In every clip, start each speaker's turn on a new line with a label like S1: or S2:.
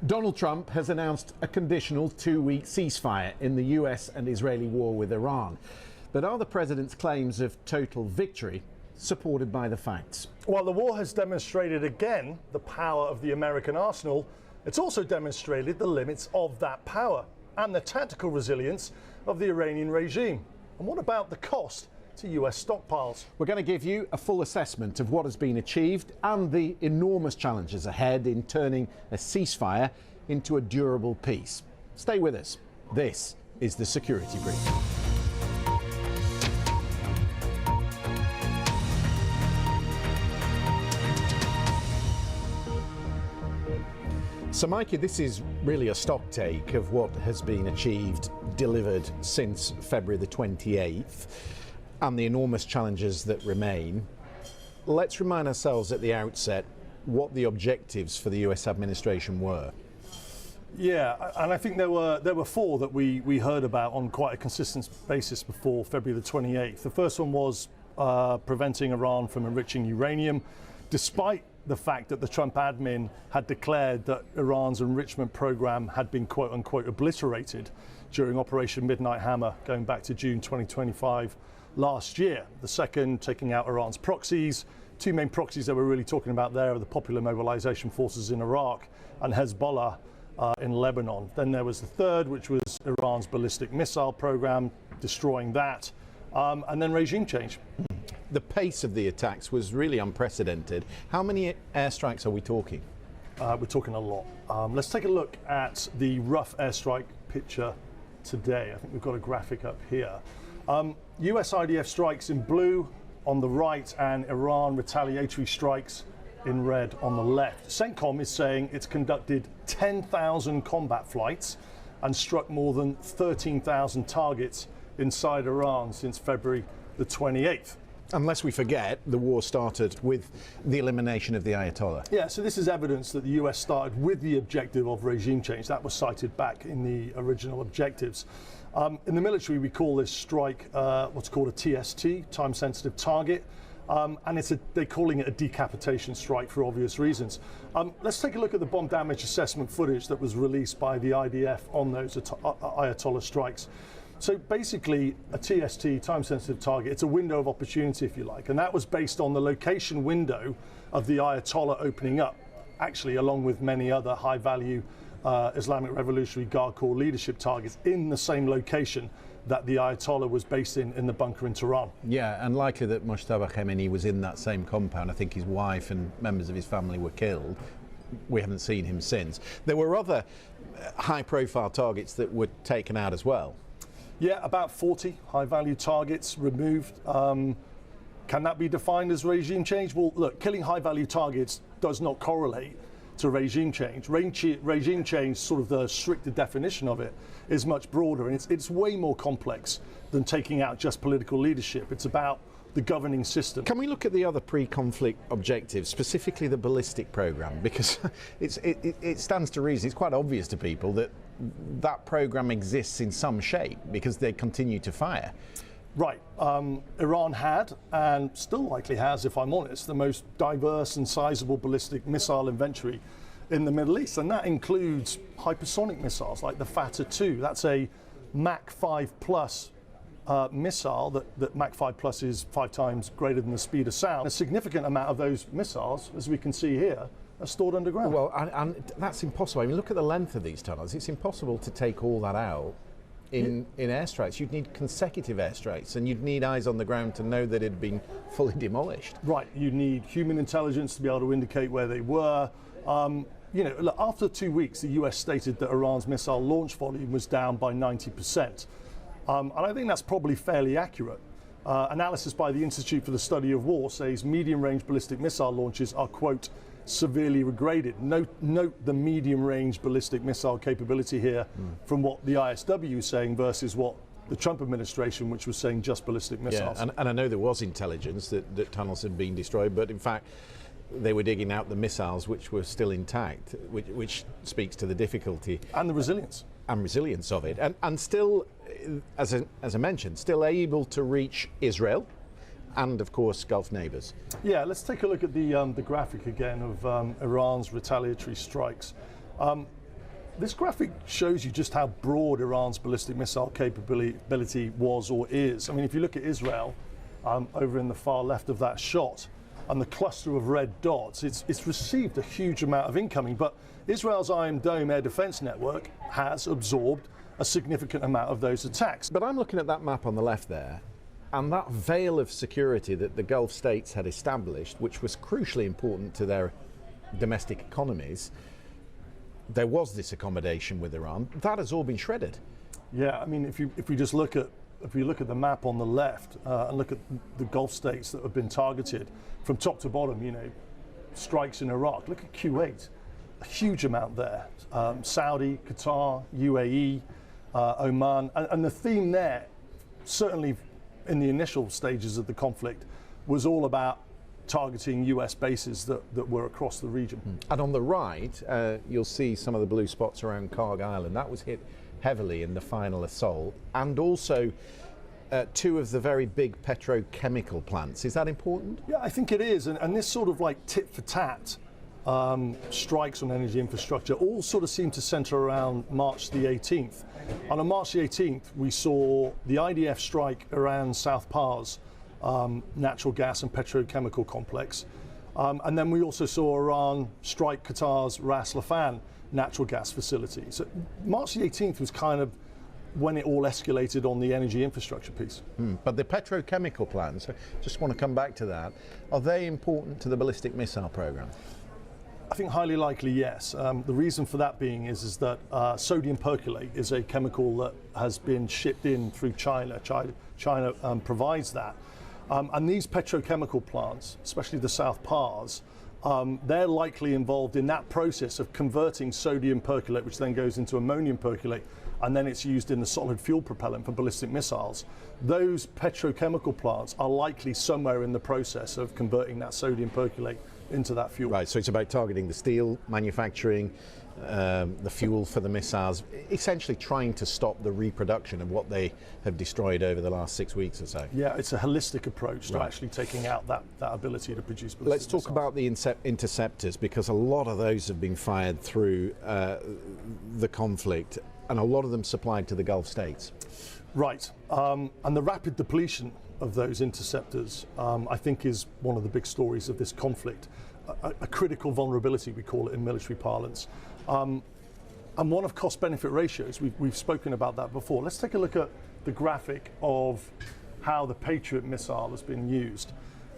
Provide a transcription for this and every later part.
S1: Donald Trump has announced a conditional 2-week ceasefire in the US and Israeli war with Iran. But are the president's claims of total victory supported by the facts?
S2: While the war has demonstrated again the power of the American arsenal, it's also demonstrated the limits of that power and the tactical resilience of the Iranian regime. And what about the cost to US stockpiles?
S1: We're going to give you a full assessment of what has been achieved and the enormous challenges ahead in turning a ceasefire into a durable peace. Stay with us. This is the Security Brief. So, Mikey, this is really a stock take of what has been achieved, delivered since February the 28th, and the enormous challenges that remain. Let's remind ourselves at the outset what the objectives for the US administration were.
S2: Yeah, and I think there were four that we heard about on quite a consistent basis before February the 28th. The first one was preventing Iran from enriching uranium, despite the fact that the Trump admin had declared that Iran's enrichment program had been quote unquote obliterated during Operation Midnight Hammer going back to June 2025 last year. The second, taking out Iran's proxies. Two main proxies that we're really talking about there are the Popular Mobilization Forces in Iraq and Hezbollah in Lebanon. Then there was the third, which was Iran's ballistic missile program, destroying that, and then regime change.
S1: The pace of the attacks was really unprecedented. How many airstrikes are we talking?
S2: We're talking a lot. Let's take a look at the rough airstrike picture today. I think we've got a graphic up here. US IDF strikes in blue on the right and Iran retaliatory strikes in red on the left. CENTCOM is saying it's conducted 10,000 combat flights and struck more than 13,000 targets inside Iran since February the 28th.
S1: Unless we forget, the war started with the elimination of the Ayatollah.
S2: Yeah, so this is evidence that the US started with the objective of regime change. That was cited back in the original objectives. In the military, we call this strike what's called a TST, time-sensitive target, and they're calling it a decapitation strike for obvious reasons. Let's take a look at the bomb damage assessment footage that was released by the IDF on those Ayatollah strikes. So basically, a TST, time-sensitive target, it's a window of opportunity, if you like, and that was based on the location window of the Ayatollah opening up, actually along with many other high-value Islamic Revolutionary Guard Corps leadership targets in the same location that the Ayatollah was based in the bunker in Tehran.
S1: Yeah, and likely that Mojtaba Khamenei was in that same compound. I think his wife and members of his family were killed. We haven't seen him since. There were other high-profile targets that were taken out as well.
S2: Yeah, about 40 high-value targets removed. Can that be defined as regime change? Well, look, killing high-value targets does not correlate to regime change. Regime change, sort of the stricter definition of it, is much broader, and it's way more complex than taking out just political leadership. It's about the governing system.
S1: Can we look at the other pre-conflict objectives, specifically the ballistic program? Because it stands to reason, it's quite obvious to people that that program exists in some shape because they continue to fire.
S2: Right. Iran had, and still likely has, if I'm honest, the most diverse and sizable ballistic missile inventory in the Middle East, and that includes hypersonic missiles like the Fatah 2. That's a Mach 5 plus missile that Mach 5 plus is 5 times greater than the speed of sound. A significant amount of those missiles, as we can see here, are stored underground.
S1: Well, and that's impossible. I mean, look at the length of these tunnels. It's impossible to take all that out in airstrikes. You'd need consecutive airstrikes, and you'd need eyes on the ground to know that it had been fully demolished.
S2: Right. You need human intelligence to be able to indicate where they were. Look, after 2 weeks, the US stated that Iran's missile launch volume was down by 90%. And I think that's probably fairly accurate. Analysis by the Institute for the Study of War says medium-range ballistic missile launches are, quote, severely regraded. Note the medium-range ballistic missile capability here from what the ISW is saying versus what the Trump administration, which was saying just ballistic missiles.
S1: Yeah, and I know there was intelligence that tunnels had been destroyed, but in fact, they were digging out the missiles which were still intact, which speaks to the difficulty.
S2: And the resilience.
S1: And resilience of it. And still, as I mentioned, still able to reach Israel and, of course, Gulf neighbours.
S2: Yeah, let's take a look at the graphic again of Iran's retaliatory strikes. This graphic shows you just how broad Iran's ballistic missile capability was or is. I mean, if you look at Israel, over in the far left of that shot, and the cluster of red dots, it's received a huge amount of incoming, but Israel's Iron Dome air defense network has absorbed a significant amount of those attacks.
S1: But I'm looking at that map on the left there, and that veil of security that the Gulf states had established, which was crucially important to their domestic economies, there was this accommodation with Iran. That has all been shredded.
S2: Yeah, I mean, if we just look at the map on the left and look at the Gulf states that have been targeted from top to bottom, you know, strikes in Iraq. Look at Kuwait, a huge amount there. Saudi, Qatar, UAE, Oman, and the theme there, certainly in the initial stages of the conflict, was all about targeting US bases that were across the region.
S1: And on the right, you'll see some of the blue spots around Karg Island. That was hit heavily in the final assault, and also two of the very big petrochemical plants. Is that important?
S2: Yeah, I think it is, and this sort of like tit for tat strikes on energy infrastructure all sort of seem to center around March the 18th. And on March the 18th, we saw the IDF strike Iran's South Pars natural gas and petrochemical complex. And then we also saw Iran strike Qatar's Ras Laffan natural gas facility. So March the 18th was kind of when it all escalated on the energy infrastructure piece.
S1: But the petrochemical plants, I just want to come back to that, are they important to the ballistic missile program?
S2: I think highly likely, yes. The reason for that being is that sodium perchlorate is a chemical that has been shipped in through China. China provides that. And these petrochemical plants, especially the South Pars, they're likely involved in that process of converting sodium perchlorate, which then goes into ammonium perchlorate, and then it's used in the solid fuel propellant for ballistic missiles. Those petrochemical plants are likely somewhere in the process of converting that sodium perchlorate into that fuel.
S1: Right, so it's about targeting the steel manufacturing, the fuel for the missiles, essentially trying to stop the reproduction of what they have destroyed over the last 6 weeks or so.
S2: Yeah, it's a holistic approach to actually taking out that ability to produce ballistic
S1: Let's talk
S2: missiles.
S1: about the interceptors, because a lot of those have been fired through the conflict, and a lot of them supplied to the Gulf states.
S2: Right, and the rapid depletion of those interceptors, I think, is one of the big stories of this conflict. A critical vulnerability, we call it in military parlance, and one of cost-benefit ratios. We've spoken about that before. Let's take a look at the graphic of how the Patriot missile has been used.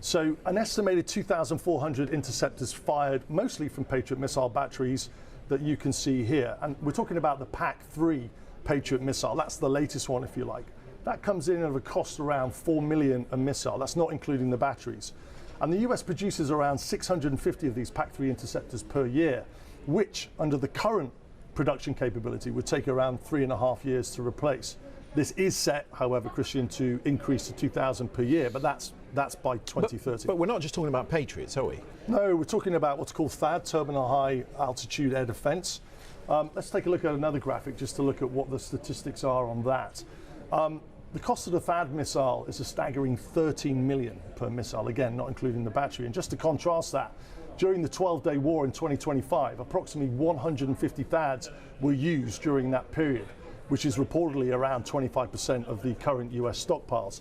S2: So an estimated 2,400 interceptors fired, mostly from Patriot missile batteries that you can see here. And we're talking about the PAC-3 Patriot missile. That's the latest one, if you like. That comes in at a cost around $4 million a missile. That's not including the batteries. And the US produces around 650 of these PAC-3 interceptors per year, which, under the current production capability, would take around 3.5 years to replace. This is set, however, Christian, to increase to 2,000 per year, but that's by 2030.
S1: But we're not just talking about Patriots, are we?
S2: No, we're talking about what's called THAAD, Terminal High Altitude Air Defense. Let's take a look at another graphic just to look at what the statistics are on that. The cost of the THAAD missile is a staggering $13 million per missile, again, not including the battery. And just to contrast that, during the 12-day war in 2025, approximately 150 THAADs were used during that period, which is reportedly around 25% of the current US stockpiles.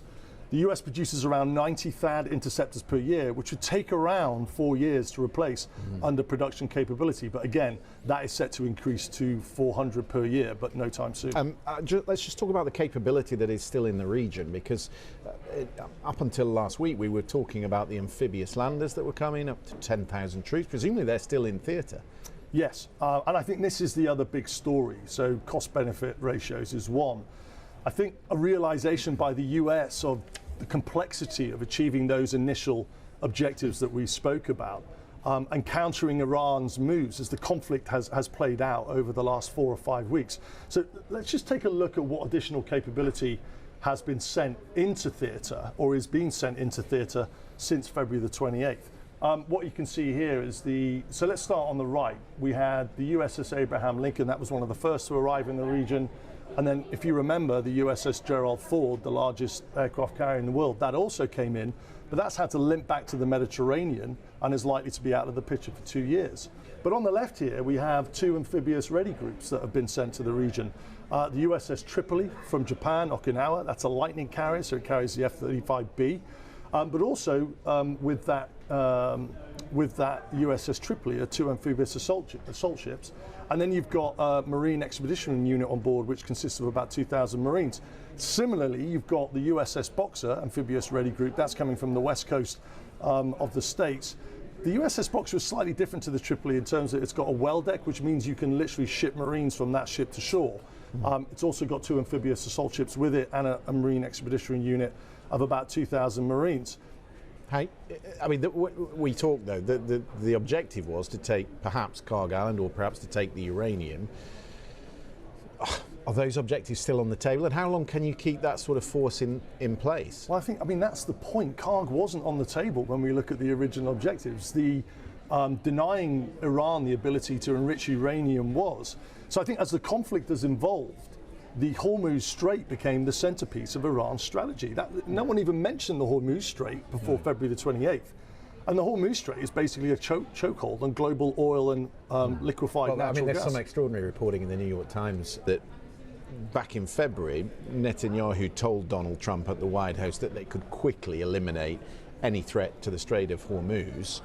S2: The US produces around 90 THAAD interceptors per year, which would take around 4 years to replace under production capability. But again, that is set to increase to 400 per year, but no time soon.
S1: Let's just talk about the capability that is still in the region, because up until last week, we were talking about the amphibious landers that were coming, up to 10,000 troops. Presumably they're still in theatre.
S2: Yes, and I think this is the other big story. So cost-benefit ratios is one. I think a realization by the US of the complexity of achieving those initial objectives that we spoke about, and countering Iran's moves as the conflict has played out over the last 4 or 5 weeks. So let's just take a look at what additional capability has been sent into theatre or is being sent into theatre since February the 28th. What you can see here is so let's start on the right. We had the USS Abraham Lincoln. That was one of the first to arrive in the region. And then, if you remember, the USS Gerald Ford, the largest aircraft carrier in the world, that also came in, but that's had to limp back to the Mediterranean and is likely to be out of the picture for 2 years. But on the left here, we have 2 amphibious ready groups that have been sent to the region. The USS Tripoli from Japan, Okinawa, that's a Lightning carrier, so it carries the F-35B. But also with that USS Tripoli are 2 amphibious assault ships. And then you've got a Marine Expeditionary Unit on board, which consists of about 2,000 Marines. Similarly, you've got the USS Boxer, amphibious ready group, that's coming from the west coast of the States. The USS Boxer is slightly different to the Tripoli in terms that it's got a well deck, which means you can literally ship Marines from that ship to shore. It's also got 2 amphibious assault ships with it and a Marine Expeditionary Unit of about 2,000 Marines.
S1: Hey, I mean, we talked though, the objective was to take perhaps Cargo Island or perhaps to take the uranium. Are those objectives still on the table, and how long can you keep that sort of force in place?
S2: Well, I mean, that's the point. Carg wasn't on the table when we look at the original objectives. The denying Iran the ability to enrich uranium was. So I think as the conflict has evolved, the Hormuz Strait became the centerpiece of Iran's strategy. No one even mentioned the Hormuz Strait before February the 28th. And the Hormuz Strait is basically a chokehold on global oil and liquefied natural gas.
S1: I mean, there's some extraordinary reporting in the New York Times that back in February, Netanyahu told Donald Trump at the White House that they could quickly eliminate any threat to the Strait of Hormuz.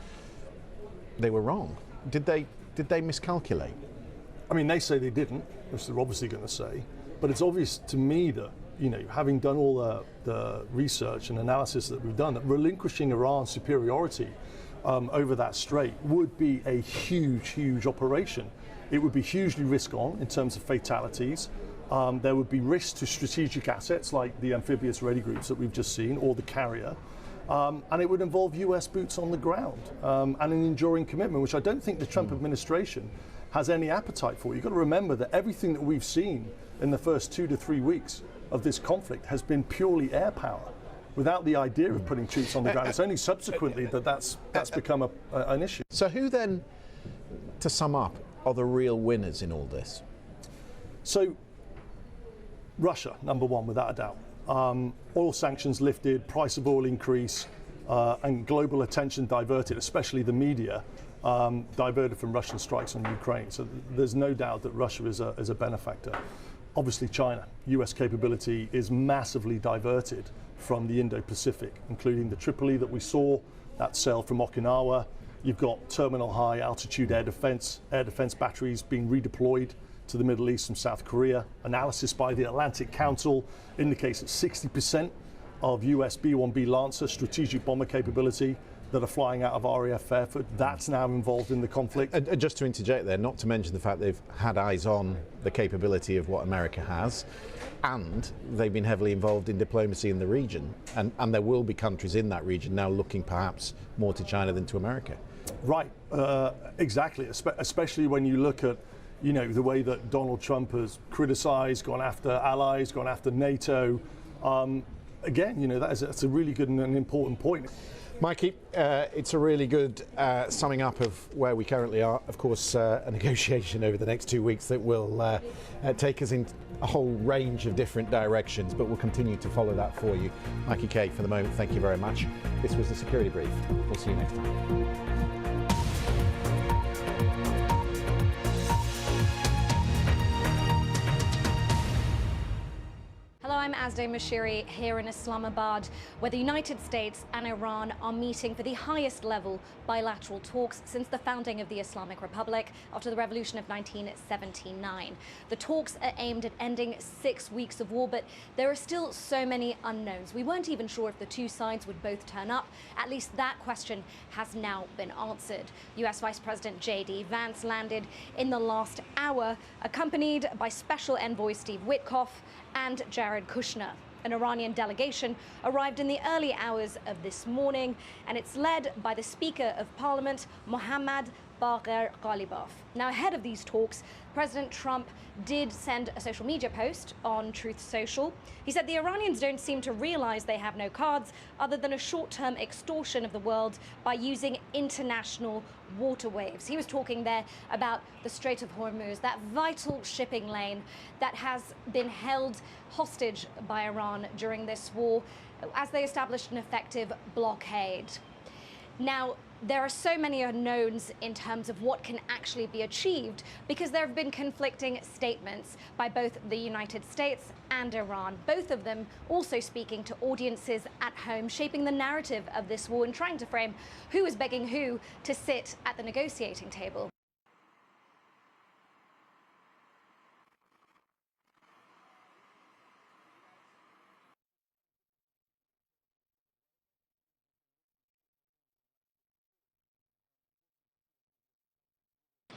S1: They were wrong. Did they miscalculate?
S2: I mean, they say they didn't, which they're obviously going to say. But it's obvious to me that, you know, having done all the research and analysis that we've done, that relinquishing Iran's superiority over that strait would be a huge, huge operation. It would be hugely risk-on in terms of fatalities. There would be risks to strategic assets like the amphibious ready groups that we've just seen, or the carrier. And it would involve US boots on the ground and an enduring commitment, which I don't think the Trump administration has any appetite for. You've got to remember that everything that we've seen in the first 2 to 3 weeks of this conflict has been purely air power, without the idea of putting troops on the ground. It's only subsequently that's become an issue.
S1: So who then, to sum up, are the real winners in all this?
S2: So Russia, number one, without a doubt. Oil sanctions lifted, price of oil increase, and global attention diverted, especially the media, diverted from Russian strikes on Ukraine. So there's no doubt that Russia is a benefactor. Obviously China, US capability is massively diverted from the Indo-Pacific, including the Tripoli that we saw, that sailed from Okinawa. You've got terminal high altitude air defense batteries being redeployed to the Middle East from South Korea. Analysis by the Atlantic Council indicates that 60% of US B-1B Lancer strategic bomber capability that are flying out of RAF Fairford, that's now involved in the conflict.
S1: And just to interject there, not to mention the fact they've had eyes on the capability of what America has, and they've been heavily involved in diplomacy in the region, and there will be countries in that region now looking perhaps more to China than to America.
S2: Right, exactly, especially when you look at, you know, the way that Donald Trump has criticized, gone after allies, gone after NATO. Again, you know, that's a really good and an important point.
S1: Mikey, it's a really good summing up of where we currently are. Of course, a negotiation over the next 2 weeks that will take us in a whole range of different directions, but we'll continue to follow that for you. Mikey Kay, for the moment, thank you very much. This was the Security Brief. We'll see you next time.
S3: I'm Azadeh Moshiri here in Islamabad, where the United States and Iran are meeting for the highest level bilateral talks since the founding of the Islamic Republic after the revolution of 1979. The talks are aimed at ending 6 weeks of war, but there are still so many unknowns. We weren't even sure if the two sides would both turn up. At least that question has now been answered. US Vice President J.D. Vance landed in the last hour, accompanied by Special Envoy Steve Witkoff and Jared Kushner. An Iranian delegation arrived in the early hours of this morning, and it's led by the Speaker of Parliament, Mohammad Bagher Ghalibaf. Now, ahead of these talks, President Trump did send a social media post on Truth Social. He said the Iranians don't seem to realize they have no cards other than a short-term extortion of the world by using international waterways. He was talking there about the Strait of Hormuz, that vital shipping lane that has been held hostage by Iran during this war as they established an effective blockade. Now, there are so many unknowns in terms of what can actually be achieved because there have been conflicting statements by both the United States and Iran, both of them also speaking to audiences at home, shaping the narrative of this war and trying to frame who is begging who to sit at the negotiating table.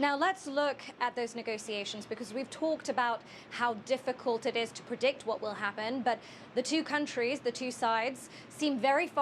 S3: Now let's look at those negotiations because we've talked about how difficult it is to predict what will happen, but the two countries, the two sides, seem very far